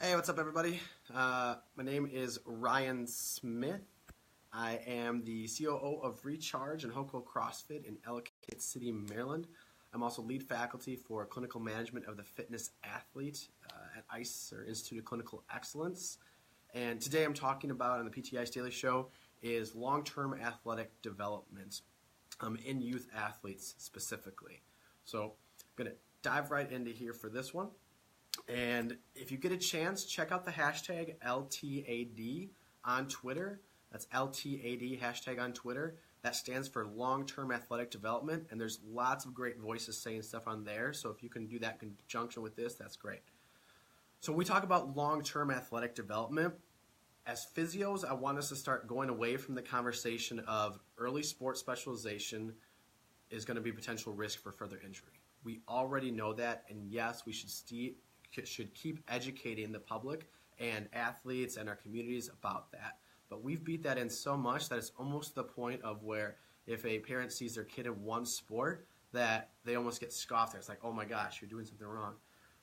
Hey, what's up, everybody? My name is Ryan Smith. I am the COO of Recharge and Hoko CrossFit in Ellicott City, Maryland. I'm also lead faculty for clinical management of the fitness athlete at ICE, or Institute of Clinical Excellence. And today I'm talking about on the PTI's Daily Show is long-term athletic development in youth athletes specifically. So I'm going to dive right into here for this one. And if you get a chance, check out the hashtag LTAD on Twitter. That's LTAD hashtag on Twitter. That stands for long-term athletic development, and there's lots of great voices saying stuff on there. So if you can do that in conjunction with this, that's great. So when we talk about long-term athletic development, as physios, I want us to start going away from the conversation of early sports specialization is going to be potential risk for further injury. We already know that, and yes, we should keep educating the public and athletes and our communities about that. But we've beat that in so much that it's almost to the point of where if a parent sees their kid in one sport, that they almost get scoffed at. It's like, oh my gosh, you're doing something wrong.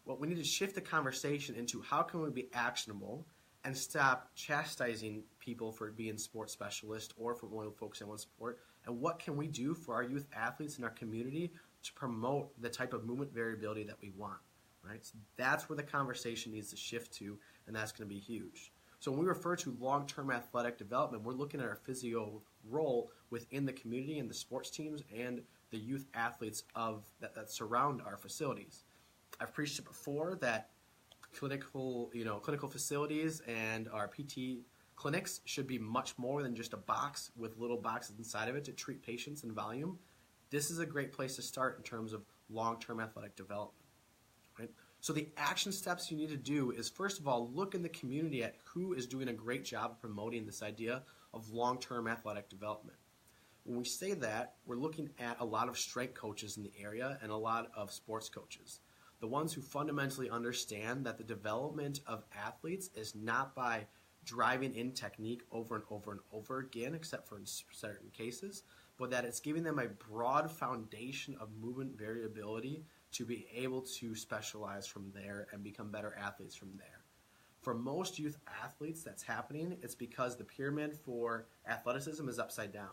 Well, we need to shift the conversation into how can we be actionable and stop chastising people for being sports specialists or for only focusing on one sport, and what can we do for our youth athletes in our community to promote the type of movement variability that we want. Right? So that's where the conversation needs to shift to, and that's going to be huge. So when we refer to long-term athletic development, we're looking at our physio role within the community and the sports teams and the youth athletes that surround our facilities. I've preached it before that clinical facilities and our PT clinics should be much more than just a box with little boxes inside of it to treat patients in volume. This is a great place to start in terms of long-term athletic development. Right? So the action steps you need to do is, first of all, look in the community at who is doing a great job of promoting this idea of long-term athletic development. When we say that, we're looking at a lot of strength coaches in the area and a lot of sports coaches. The ones who fundamentally understand that the development of athletes is not by driving in technique over and over and over again, except for in certain cases, but that it's giving them a broad foundation of movement variability to be able to specialize from there and become better athletes from there. For most youth athletes, that's happening. It's because the pyramid for athleticism is upside down.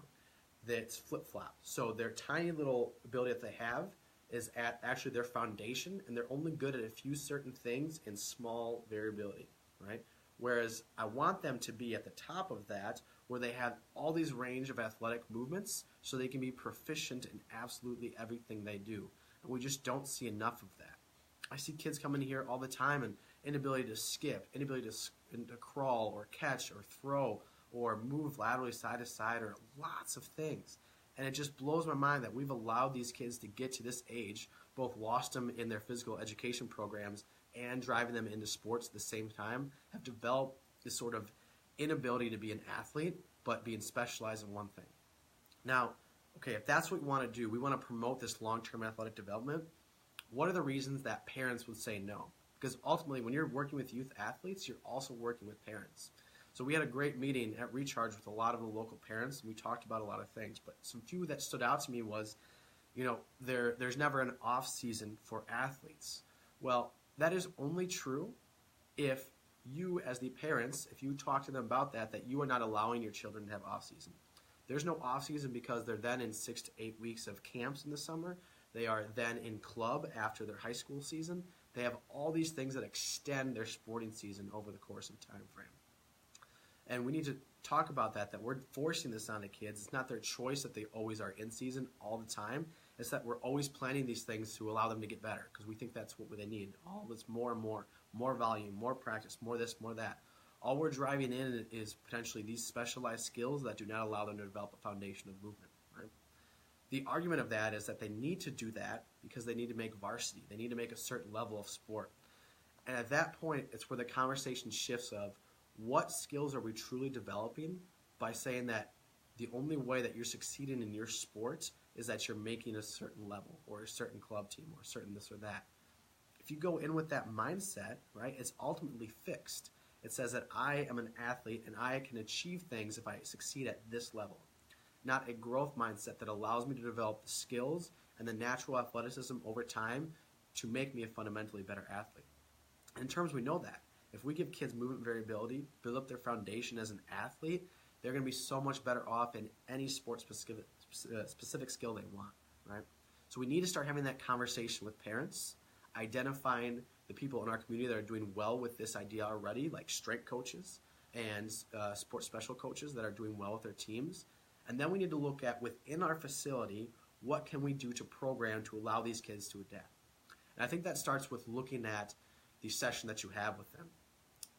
That's flip-flop. So their tiny little ability that they have is at actually their foundation, and they're only good at a few certain things in small variability, right? Whereas I want them to be at the top of that, where they have all these range of athletic movements so they can be proficient in absolutely everything they do. And we just don't see enough of that. I see kids coming here all the time and inability to skip, inability to crawl or catch or throw or move laterally side to side or lots of things. And it just blows my mind that we've allowed these kids to get to this age, both lost them in their physical education programs and driving them into sports at the same time, have developed this sort of inability to be an athlete, but being specialized in one thing. Now, okay, if that's what we want to do, we want to promote this long-term athletic development, what are the reasons that parents would say no? Because ultimately, when you're working with youth athletes, you're also working with parents. So we had a great meeting at Recharge with a lot of the local parents, and we talked about a lot of things. But some few that stood out to me was, there's never an off season for athletes. Well, that is only true if you, as the parents, if you talk to them about that you are not allowing your children to have off season. There's no off season because they're then in 6 to 8 weeks of camps in the summer. They are then in club after their high school season. They have all these things that extend their sporting season over the course of time frame. And we need to talk about that we're forcing this on the kids. It's not their choice that they always are in season all the time. It's that we're always planning these things to allow them to get better because we think that's what they need. All this more and more volume, more practice, more this, more that. All we're driving in is potentially these specialized skills that do not allow them to develop a foundation of movement. Right? The argument of that is that they need to do that because they need to make varsity. They need to make a certain level of sport. And at that point, it's where the conversation shifts of what skills are we truly developing by saying that the only way that you're succeeding in your sport is that you're making a certain level or a certain club team or a certain this or that. If you go in with that mindset, right, it's ultimately fixed. It says that I am an athlete and I can achieve things if I succeed at this level, not a growth mindset that allows me to develop the skills and the natural athleticism over time to make me a fundamentally better athlete. In terms we know that. If we give kids movement variability, build up their foundation as an athlete, they're going to be so much better off in any sport specific skill they want, right? So we need to start having that conversation with parents, identifying the people in our community that are doing well with this idea already, like strength coaches and sports special coaches that are doing well with their teams. And then we need to look at within our facility, what can we do to program to allow these kids to adapt? And I think that starts with looking at the session that you have with them.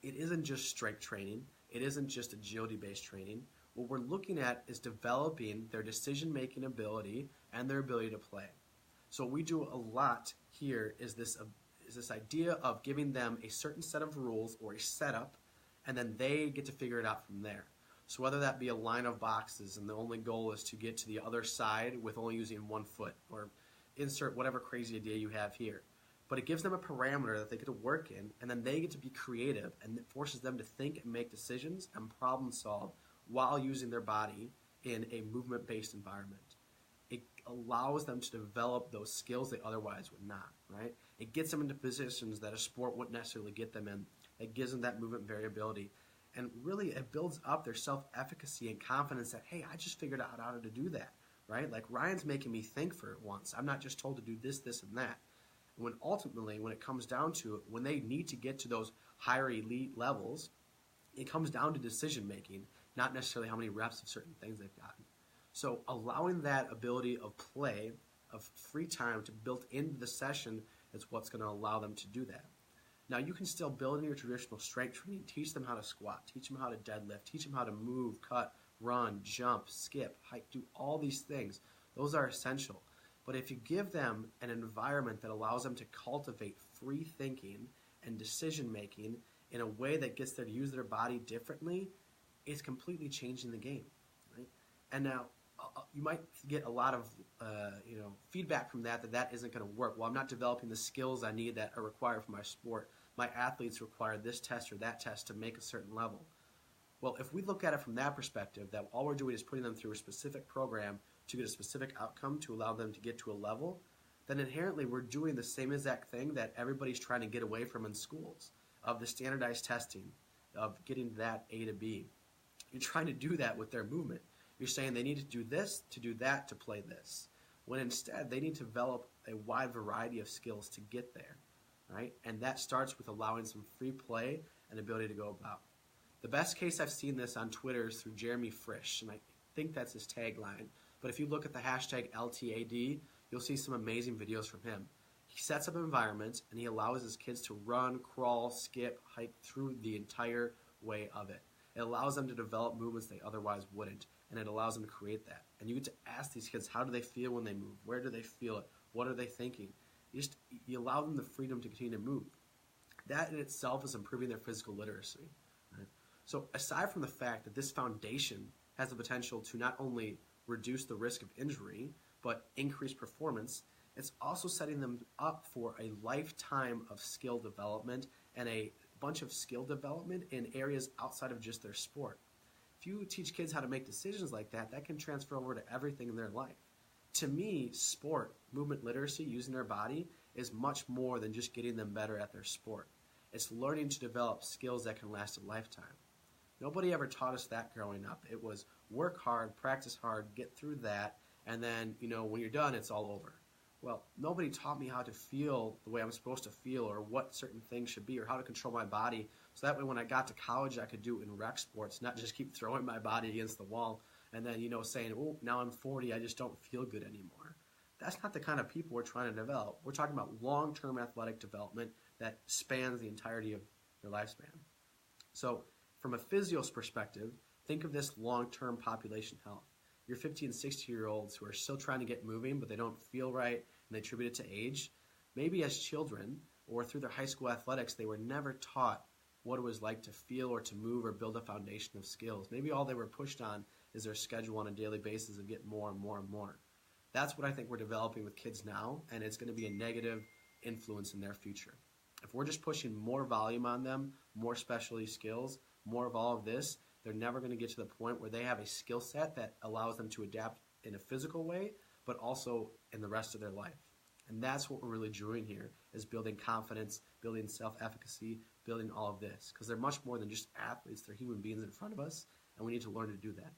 It isn't just strength training. It isn't just agility-based training. What we're looking at is developing their decision-making ability and their ability to play. So what we do a lot here is this idea of giving them a certain set of rules or a setup, and then they get to figure it out from there. So whether that be a line of boxes and the only goal is to get to the other side with only using one foot, or insert whatever crazy idea you have here. But it gives them a parameter that they get to work in, and then they get to be creative, and it forces them to think and make decisions and problem solve while using their body in a movement-based environment. It allows them to develop those skills they otherwise would not, right? It gets them into positions that a sport wouldn't necessarily get them in. It gives them that movement variability. And really, it builds up their self-efficacy and confidence that, hey, I just figured out how to do that, right? Like, Ryan's making me think for it once. I'm not just told to do this, this, and that. And when ultimately, when it comes down to it, when they need to get to those higher elite levels, it comes down to decision-making, not necessarily how many reps of certain things they've gotten. So allowing that ability of play, of free time to build into the session is what's going to allow them to do that. Now, you can still build in your traditional strength training, teach them how to squat, teach them how to deadlift, teach them how to move, cut, run, jump, skip, hike, do all these things. Those are essential. But if you give them an environment that allows them to cultivate free thinking and decision-making in a way that gets them to use their body differently, it's completely changing the game, right? And now, you might get a lot of feedback from that isn't going to work. Well, I'm not developing the skills I need that are required for my sport. My athletes require this test or that test to make a certain level. Well, if we look at it from that perspective, that all we're doing is putting them through a specific program to get a specific outcome to allow them to get to a level, then inherently we're doing the same exact thing that everybody's trying to get away from in schools, of the standardized testing, of getting that A to B. You're trying to do that with their movement. You're saying they need to do this, to do that, to play this. When instead, they need to develop a wide variety of skills to get there, right? And that starts with allowing some free play and ability to go about. The best case I've seen this on Twitter is through Jeremy Frisch, and I think that's his tagline. But if you look at the hashtag LTAD, you'll see some amazing videos from him. He sets up an environment, and he allows his kids to run, crawl, skip, hike through the entire way of it. It allows them to develop movements they otherwise wouldn't, and it allows them to create that. And you get to ask these kids, how do they feel when they move? Where do they feel it? What are they thinking? You allow them the freedom to continue to move. That in itself is improving their physical literacy. Right? So aside from the fact that this foundation has the potential to not only reduce the risk of injury, but increase performance, it's also setting them up for a lifetime of skill development and a bunch of skill development in areas outside of just their sport. If you teach kids how to make decisions like that, that can transfer over to everything in their life. To me, sport, movement literacy, using their body, is much more than just getting them better at their sport. It's learning to develop skills that can last a lifetime. Nobody ever taught us that growing up. It was work hard, practice hard, get through that, and then, when you're done, it's all over. Well, nobody taught me how to feel the way I'm supposed to feel, or what certain things should be, or how to control my body, so that way when I got to college I could do it in rec sports, not just keep throwing my body against the wall and then, saying, oh, now I'm 40, I just don't feel good anymore. That's not the kind of people we're trying to develop. We're talking about long-term athletic development that spans the entirety of their lifespan. So from a physio's perspective, think of this long-term population health. Your 50 and 60-year-olds who are still trying to get moving, but they don't feel right, and they attribute it to age. Maybe as children or through their high school athletics, they were never taught what it was like to feel or to move or build a foundation of skills. Maybe all they were pushed on is their schedule on a daily basis of getting more and more and more. That's what I think we're developing with kids now, and it's going to be a negative influence in their future. If we're just pushing more volume on them, more specialty skills, more of all of this, they're never going to get to the point where they have a skill set that allows them to adapt in a physical way, but also in the rest of their life. And that's what we're really doing here, is building confidence, building self-efficacy, building all of this. Because they're much more than just athletes. They're human beings in front of us, and we need to learn to do that.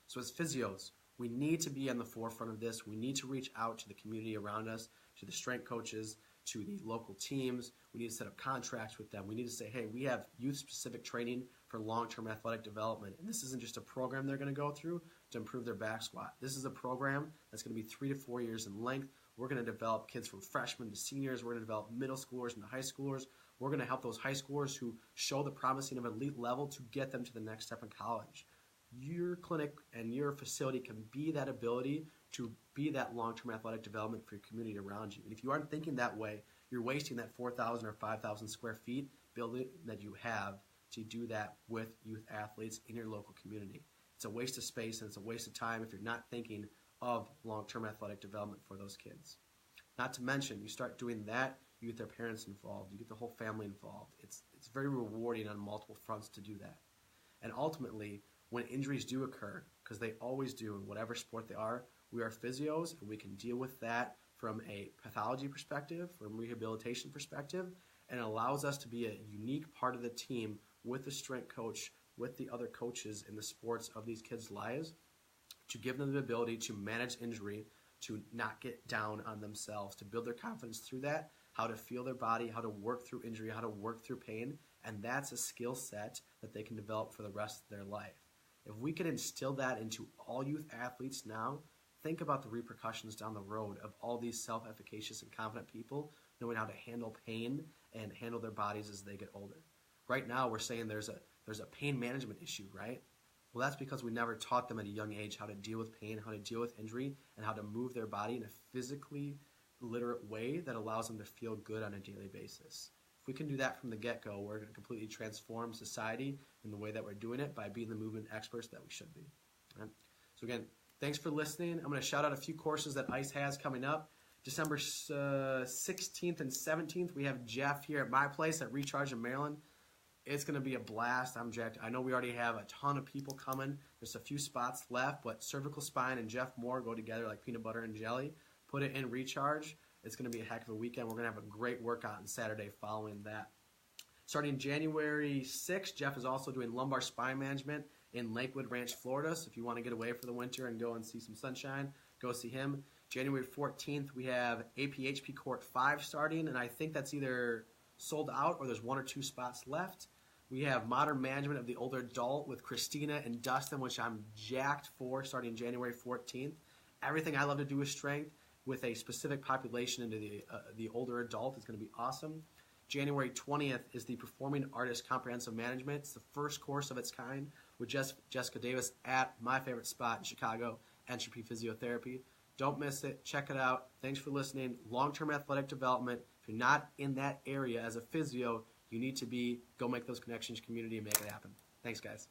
So as physios, we need to be on the forefront of this. We need to reach out to the community around us, to the strength coaches, to the local teams. We need to set up contracts with them. We need to say, hey, we have youth-specific training for long-term athletic development. And this isn't just a program they're going to go through to improve their back squat. This is a program that's going to be 3 to 4 years in length. We're going to develop kids from freshmen to seniors. We're going to develop middle schoolers into high schoolers. We're going to help those high schoolers who show the promising of elite level to get them to the next step in college. Your clinic and your facility can be that ability to be that long-term athletic development for your community around you. And if you aren't thinking that way, you're wasting that 4,000 or 5,000 square feet building that you have to do that with youth athletes in your local community. It's a waste of space and it's a waste of time if you're not thinking of long-term athletic development for those kids. Not to mention, you start doing that, you get their parents involved, you get the whole family involved. It's very rewarding on multiple fronts to do that. And ultimately, when injuries do occur, because they always do in whatever sport they are, we are physios and we can deal with that from a pathology perspective, from a rehabilitation perspective, and it allows us to be a unique part of the team with the strength coach, with the other coaches in the sports of these kids' lives, to give them the ability to manage injury, to not get down on themselves, to build their confidence through that, how to feel their body, how to work through injury, how to work through pain, and that's a skill set that they can develop for the rest of their life. If we can instill that into all youth athletes now, think about the repercussions down the road of all these self-efficacious and confident people knowing how to handle pain and handle their bodies as they get older. Right now, we're saying there's a pain management issue, right? Well, that's because we never taught them at a young age how to deal with pain, how to deal with injury, and how to move their body in a physically literate way that allows them to feel good on a daily basis. If we can do that from the get-go, we're going to completely transform society in the way that we're doing it by being the movement experts that we should be. All right? So again, thanks for listening. I'm going to shout out a few courses that ICE has coming up. December 16th and 17th, we have Jeff here at my place at Recharge in Maryland. It's going to be a blast. I'm jacked. I know we already have a ton of people coming. There's a few spots left, but cervical spine and Jeff Moore go together like peanut butter and jelly. Put it in Recharge. It's going to be a heck of a weekend. We're going to have a great workout on Saturday following that. Starting January 6th, Jeff is also doing lumbar spine management in Lakewood Ranch, Florida. So if you want to get away for the winter and go and see some sunshine, go see him. January 14th, we have APHP Court 5 starting, and I think that's either sold out or there's 1 or 2 spots left. We have modern management of the older adult with Christina and Dustin, which I'm jacked for, starting January 14th. Everything I love to do with strength with a specific population into the older adult is going to be awesome. January 20th is the Performing Artist Comprehensive Management. It's the first course of its kind with Jessica Davis at my favorite spot in Chicago, Entropy Physiotherapy. Don't miss it. Check it out. Thanks for listening. Long-term athletic development. If you're not in that area as a physio, you need to be. Go make those connections, community, and make it happen. Thanks, guys.